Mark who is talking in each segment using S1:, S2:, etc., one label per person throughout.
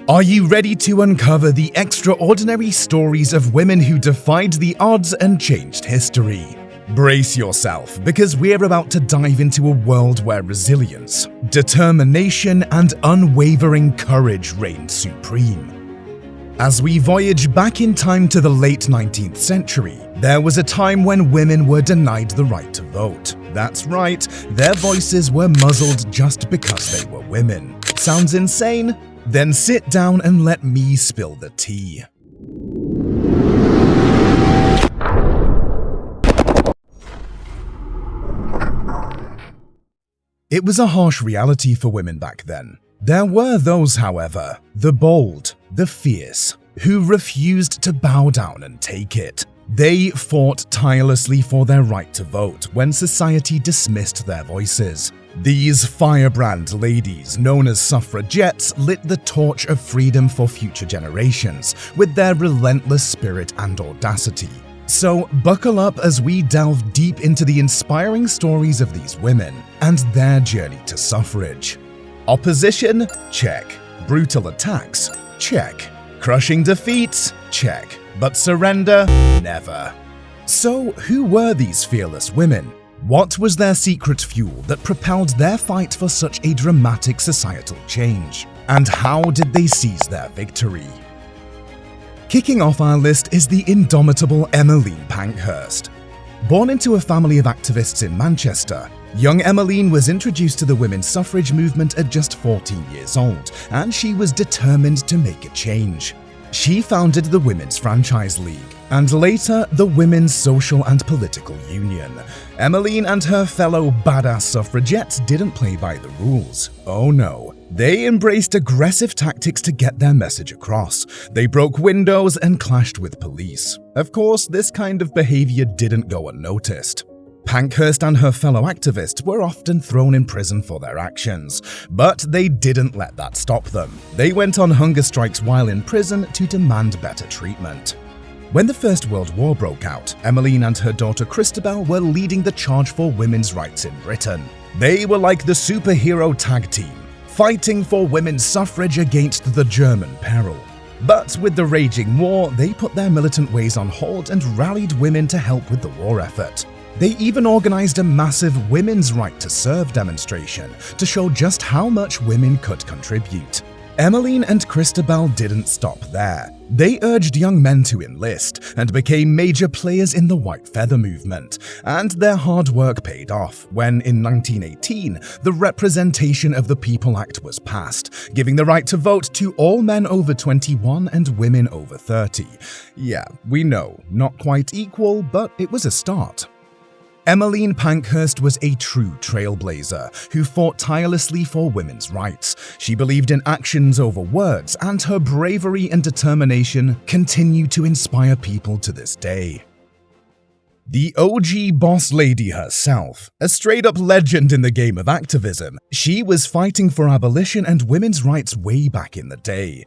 S1: Are you ready to uncover the extraordinary stories of women who defied the odds and changed history? Brace yourself, because we're about to dive into a world where resilience, determination, and unwavering courage reigned supreme. As we voyage back in time to the late 19th century, there was a time when women were denied the right to vote. That's right, their voices were muzzled just because they were women. Sounds insane? Then sit down and let me spill the tea. It was a harsh reality for women back then. There were those, however, the bold, the fierce, who refused to bow down and take it. They fought tirelessly for their right to vote when society dismissed their voices. These firebrand ladies, known as suffragettes, lit the torch of freedom for future generations with their relentless spirit and audacity. So buckle up as we delve deep into the inspiring stories of these women and their journey to suffrage. Opposition? Check. Brutal attacks? Check. Crushing defeats? Check. But surrender? Never. So who were these fearless women? What was their secret fuel that propelled their fight for such a dramatic societal change? And how did they seize their victory? Kicking off our list is the indomitable Emmeline Pankhurst. Born into a family of activists in Manchester, young Emmeline was introduced to the women's suffrage movement at just 14 years old, and she was determined to make a change. She founded the Women's Franchise League, and later the Women's Social and Political Union. Emmeline and her fellow badass suffragettes didn't play by the rules. Oh no. They embraced aggressive tactics to get their message across. They broke windows and clashed with police. Of course, this kind of behavior didn't go unnoticed. Pankhurst and her fellow activists were often thrown in prison for their actions, but they didn't let that stop them. They went on hunger strikes while in prison to demand better treatment. When the First World War broke out, Emmeline and her daughter Christabel were leading the charge for women's rights in Britain. They were like the superhero tag team, fighting for women's suffrage against the German peril. But with the raging war, they put their militant ways on hold and rallied women to help with the war effort. They even organized a massive women's right to serve demonstration to show just how much women could contribute. Emmeline and Christabel didn't stop there. They urged young men to enlist and became major players in the White Feather movement, and their hard work paid off when, in 1918, the Representation of the People Act was passed, giving the right to vote to all men over 21 and women over 30. Yeah, we know, not quite equal, but it was a start. Emmeline Pankhurst was a true trailblazer who fought tirelessly for women's rights. She believed in actions over words, and her bravery and determination continue to inspire people to this day. The OG boss lady herself, a straight-up legend in the game of activism, she was fighting for abolition and women's rights way back in the day.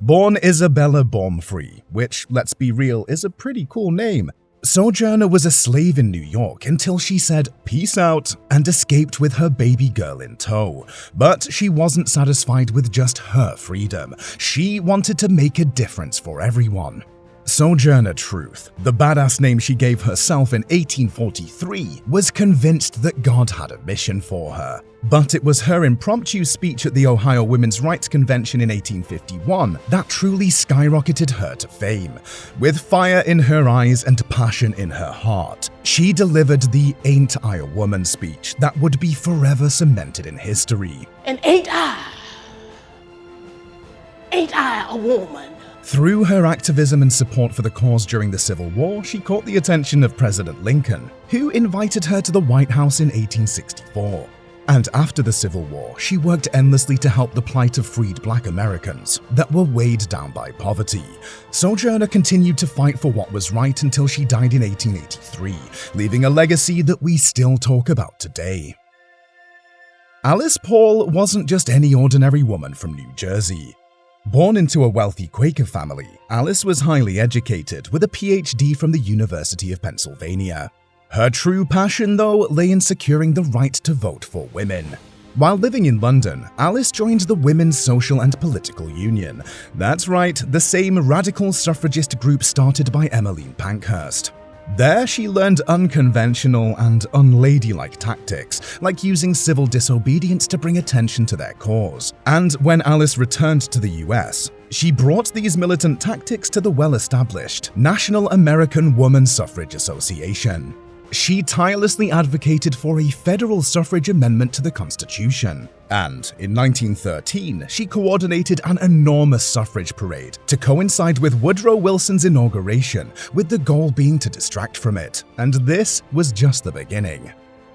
S1: Born Isabella Baumfree, which, let's be real, is a pretty cool name, Sojourner was a slave in New York until she said peace out and escaped with her baby girl in tow. But she wasn't satisfied with just her freedom. She wanted to make a difference for everyone. Sojourner Truth, the badass name she gave herself in 1843, was convinced that God had a mission for her. But it was her impromptu speech at the Ohio Women's Rights Convention in 1851 that truly skyrocketed her to fame. With fire in her eyes and passion in her heart, she delivered the "Ain't I a Woman" speech that would be forever cemented in history.
S2: And ain't I a woman?
S1: Through her activism and support for the cause during the Civil War, she caught the attention of President Lincoln, who invited her to the White House in 1864. And after the Civil War, she worked endlessly to help the plight of freed Black Americans that were weighed down by poverty. Sojourner continued to fight for what was right until she died in 1883, leaving a legacy that we still talk about today. Alice Paul wasn't just any ordinary woman from New Jersey. Born into a wealthy Quaker family, Alice was highly educated with a PhD from the University of Pennsylvania. Her true passion, though, lay in securing the right to vote for women. While living in London, Alice joined the Women's Social and Political Union. That's right, the same radical suffragist group started by Emmeline Pankhurst. There, she learned unconventional and unladylike tactics, like using civil disobedience to bring attention to their cause. And when Alice returned to the US, she brought these militant tactics to the well-established National American Woman Suffrage Association. She tirelessly advocated for a federal suffrage amendment to the Constitution. And in 1913, she coordinated an enormous suffrage parade to coincide with Woodrow Wilson's inauguration, with the goal being to distract from it. And this was just the beginning.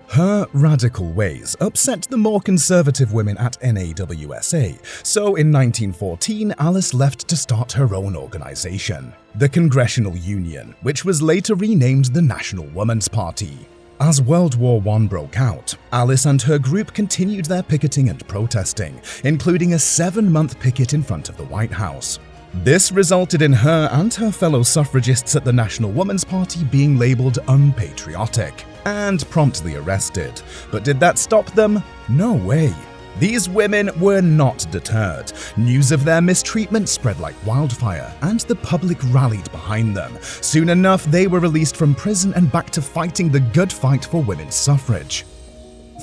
S1: Her radical ways upset the more conservative women at NAWSA, so in 1914, Alice left to start her own organization, the Congressional Union, which was later renamed the National Woman's Party. As World War I broke out, Alice and her group continued their picketing and protesting, including a 7-month picket in front of the White House. This resulted in her and her fellow suffragists at the National Woman's Party being labeled unpatriotic and promptly arrested. But did that stop them? No way. These women were not deterred. News of their mistreatment spread like wildfire, and the public rallied behind them. Soon enough, they were released from prison and back to fighting the good fight for women's suffrage.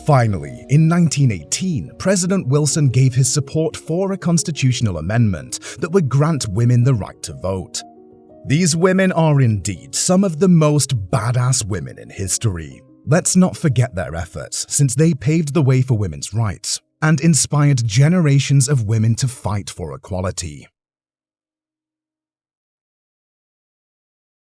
S1: Finally, in 1918, President Wilson gave his support for a constitutional amendment that would grant women the right to vote. These women are indeed some of the most badass women in history. Let's not forget their efforts, since they paved the way for women's rights and inspired generations of women to fight for equality.